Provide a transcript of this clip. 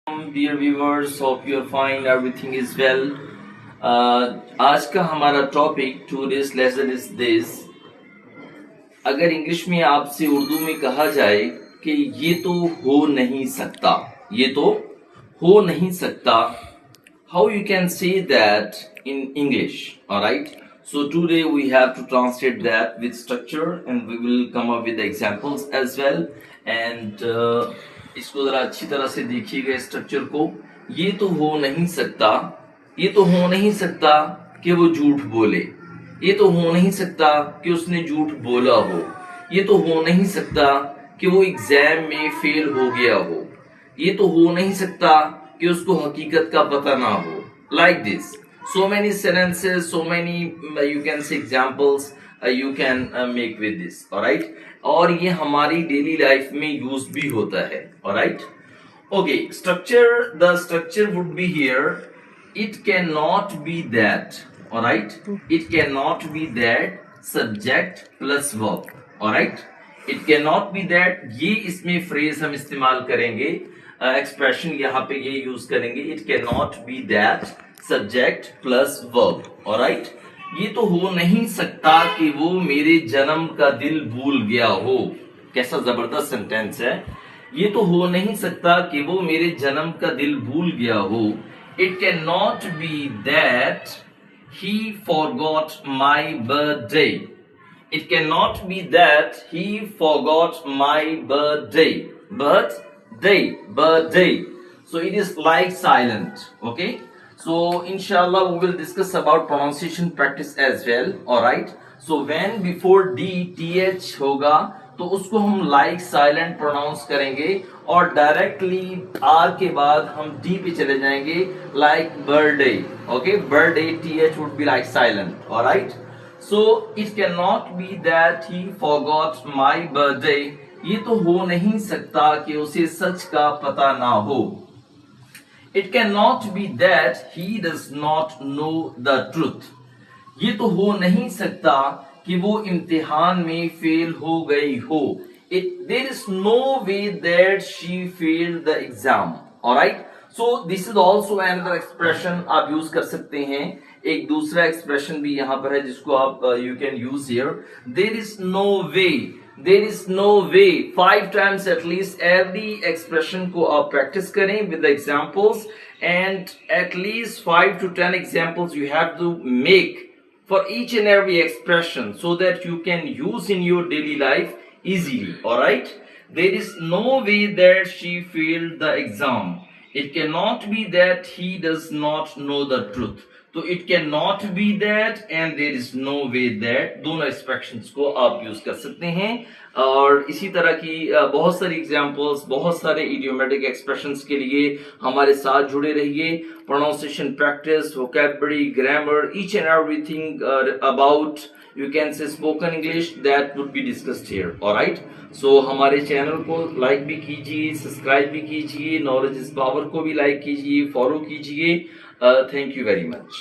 Dear viewers, hope you're fine, everything is well. आज का हमारा topic today's lesson is this. अगर English में आपसे उर्दू में कहा जाए कि ये तो हो नहीं सकता, ये तो हो नहीं सकता, how you can say that in English, alright? So today we have to translate that with structure and we will come up with examples as well. And इसको जरा अच्छी तरह से देखिएगा स्ट्रक्चर को। ये तो हो नहीं सकता, ये तो हो नहीं सकता कि वो झूठ बोले, ये तो हो नहीं सकता कि उसने झूठ बोला हो, ये तो हो नहीं सकता कि वो एग्जाम में फेल हो गया हो, ये तो हो नहीं सकता कि उसको हकीकत का पता ना हो। Like this so many sentences, so many you can say examples you can make with this, alright? और ये हमारी डेली लाइफ में यूज भी होता है, alright? Okay, the structure would be here. It cannot be that, alright? It cannot be that subject plus verb, alright? It cannot be that, ये इसमें phrase हम इस्तेमाल करेंगे, एक्सप्रेशन यहाँ पे ये यूज करेंगे, it cannot be that subject plus verb, alright? ये तो हो नहीं सकता कि वो मेरे जन्म का दिल भूल गया हो। कैसा जबरदस्त सेंटेंस है। ये तो हो नहीं सकता कि वो मेरे जन्म का दिल भूल गया हो। It cannot be that he forgot my birthday. It cannot be that he forgot my birthday. Birthday. So it is like silent. Okay. So inshallah we will discuss about pronunciation practice as well, alright? So when before D TH होगा तो उसको हम like silent pronounce करेंगे और directly R के बाद हम D पे चले जाएंगे like birthday, okay? Birthday TH would be like silent, alright? So it cannot be that he forgot my birthday. ये तो हो नहीं सकता कि उसे सच का पता ना हो। It cannot be that he does not know the truth. ये तो हो नहीं सकता कि वो इम्तिहान में फेल हो गई हो। There is no way that she failed the exam. Alright? So this is also another expression आप यूज कर सकते हैं। एक दूसरा एक्सप्रेशन भी यहाँ पर है जिसको आप you can use here. There is no way. There is no way. 5 times at least every expression को आप practice करें with the examples, and at least 5 to 10 examples you have to make for each and every expression so that you can use in your daily life easily. Alright? There is no way that she failed the exam. It cannot be that he does not know the truth. तो it can not be that and there is no way that, दोनों expressions को आप use कर सकते हैं। और इसी तरह की बहुत सारी एग्जांपल्स, बहुत सारे इडियोमेटिक एक्सप्रेशंस के लिए हमारे साथ जुड़े रहिए। Pronunciation practice, vocabulary, grammar, each and everything about you can say spoken English that would be discussed here, alright? So हमारे चैनल को लाइक भी कीजिए, सब्सक्राइब भी कीजिए, नॉलेज इज पावर को भी लाइक कीजिए, फॉलो कीजिए। Thank you very much.